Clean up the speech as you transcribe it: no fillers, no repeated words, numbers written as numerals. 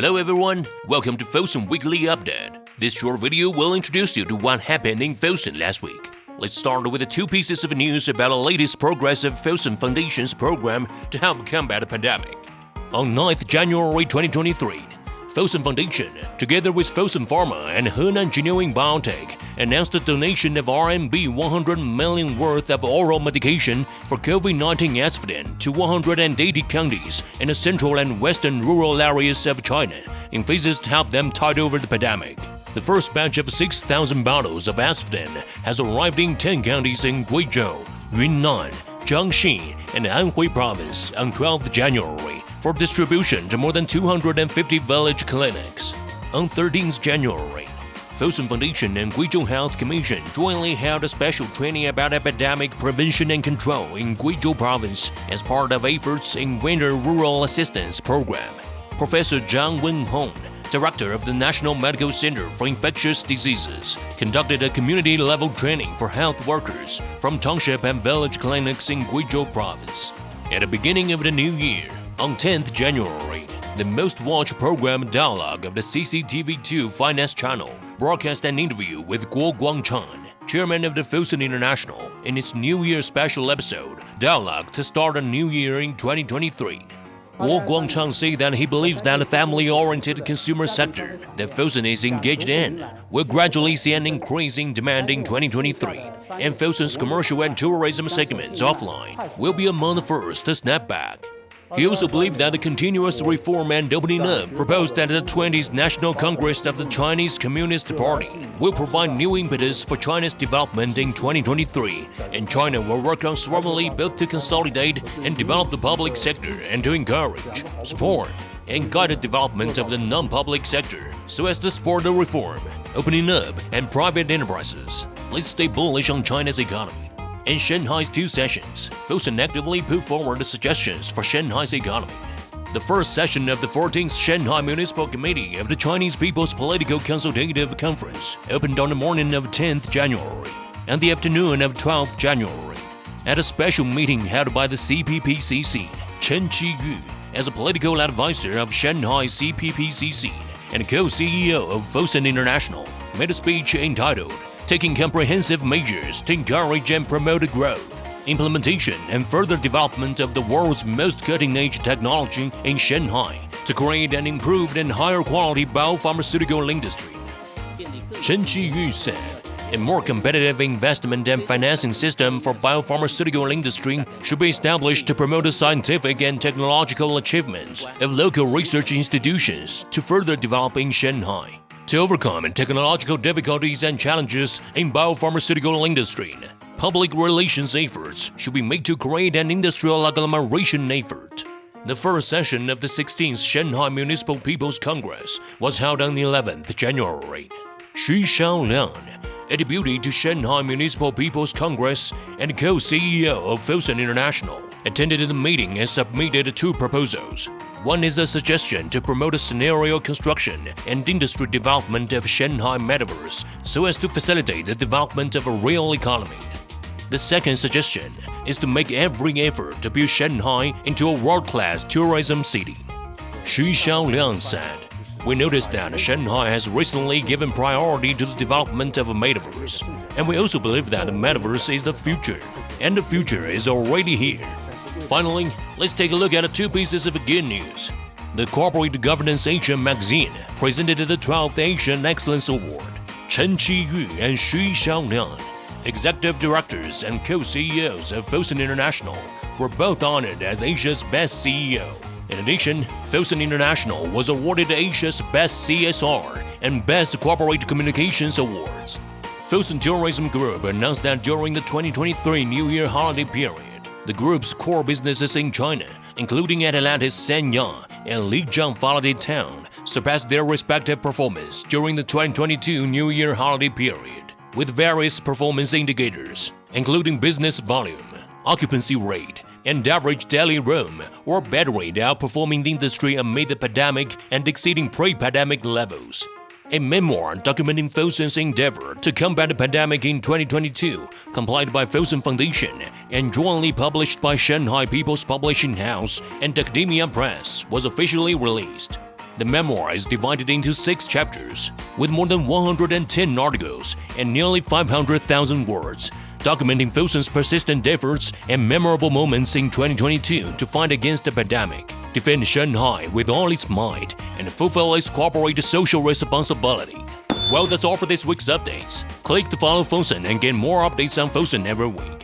Hello everyone, welcome to Fosunweekly Update. This short video will introduce you to what happened in Fosun last week. Let's start with the two pieces of news about the latest progress of Fosun Foundation's program to help combat the pandemic. On 9th January 2023, Fosun Foundation, together with Fosun Pharma and Henan Engineering Biotech, announced a donation of RMB 100 million worth of oral medication for COVID-19 Azvudine to 180 counties in the central and western rural areas of China in phases to help them tide over the pandemic. The first batch of 6,000 bottles of Azvudine has arrived in 10 counties in Guizhou, Yunnan, Jiangxi, and Anhui Province on 12th January for distribution to more than 250 village clinics. On 13th January, Fosun Foundation and Guizhou Health Commission jointly held a special training about epidemic prevention and control in Guizhou Province as part of efforts in Winter Rural Assistance Program. Professor Zhang Wenhong, Director of the National Medical Center for Infectious Diseases, conducted a community-level training for health workers from township and village clinics in Guizhou Province. At the beginning of the new year, on 10th January, the most-watched program Dialogue of the CCTV-2 Finance Channel broadcast an interview with Guo Guangchang, chairman of the Fosun International, in its New Year special episode, Dialogue to Start a New Year in 2023. Guo Guangchang said that he believes that the family-oriented consumer sector that Fosun is engaged in will gradually see an increase in demand in 2023, and Fosun's commercial and tourism segments offline will be among the first to snap back. He also believed that the continuous reform and opening up proposed at the 20th National Congress of the Chinese Communist Party will provide new impetus for China's development in 2023, and China will work on swiftly both to consolidate and develop the public sector and to encourage, support, and guide the development of the non-public sector so as to support the reform, opening up, and private enterprises. Let's stay bullish on China's economy. In Shanghai's two sessions, Fosun actively put forward the suggestions for Shanghai's economy. The first session of the 14th Shanghai Municipal Committee of the Chinese People's Political Consultative Conference opened on the morning of 10th January and the afternoon of 12th January. At a special meeting held by the CPPCC, Chen Qiyu, as a political advisor of Shanghai CPPCC and co-CEO of Fosun International, made a speech entitled Taking Comprehensive Measures to Encourage and Promote Growth, Implementation and Further Development of the World's Most Cutting-Edge Technology in Shanghai to create an improved and higher quality biopharmaceutical industry. Chen Qiyu said, a more competitive investment and financing system for biopharmaceutical industry should be established to promote the scientific and technological achievements of local research institutions to further develop in Shanghai. To overcome technological difficulties and challenges in biopharmaceutical industry, public relations efforts should be made to create an industrial agglomeration effort. The first session of the 16th Shanghai Municipal People's Congress was held on the 11th January. Xu Xiaoliang, a deputy to Shanghai Municipal People's Congress and co-CEO of Fosun International, attended the meeting and submitted two proposals. One is a suggestion to promote a scenario construction and industry development of Shanghai Metaverse so as to facilitate the development of a real economy. The second suggestion is to make every effort to build Shanghai into a world-class tourism city. Xu Xiaoliang said, "We noticed that Shanghai has recently given priority to the development of a metaverse, and we also believe that the metaverse is the future, and the future is already here." Finally, let's take a look at the two pieces of good news. The Corporate Governance Asia magazine presented the 12th Asian Excellence Award. Chen Qiyu and Xu Xiaoliang, executive directors and co-CEOs of Fosun International, were both honored as Asia's Best CEO. In addition, Fosun International was awarded Asia's Best CSR and Best Corporate Communications Awards. FosunTourism Group announced that during the 2023 New Year holiday period, the group's core businesses in China, including Atlantis Sanya and Lijiang Holiday Town, surpassed their respective performance during the 2022 New Year holiday period, with various performance indicators, including business volume, occupancy rate, and average daily room or bed rate outperforming the industry amid the pandemic and exceeding pre-pandemic levels. A memoir documenting Fosun's endeavor to combat the pandemic in 2022, compiled by Fosun Foundation and jointly published by Shanghai People's Publishing House and Academia Press, was officially released. The memoir is divided into 6 chapters, with more than 110 articles and nearly 500,000 words, documenting Fosun's persistent efforts and memorable moments in 2022 to fight against the pandemic, defend Shanghai with all its might, and fulfill its corporate social responsibility. Well, that's all for this week's updates. Click to follow Fosun and get more updates on Fosun every week.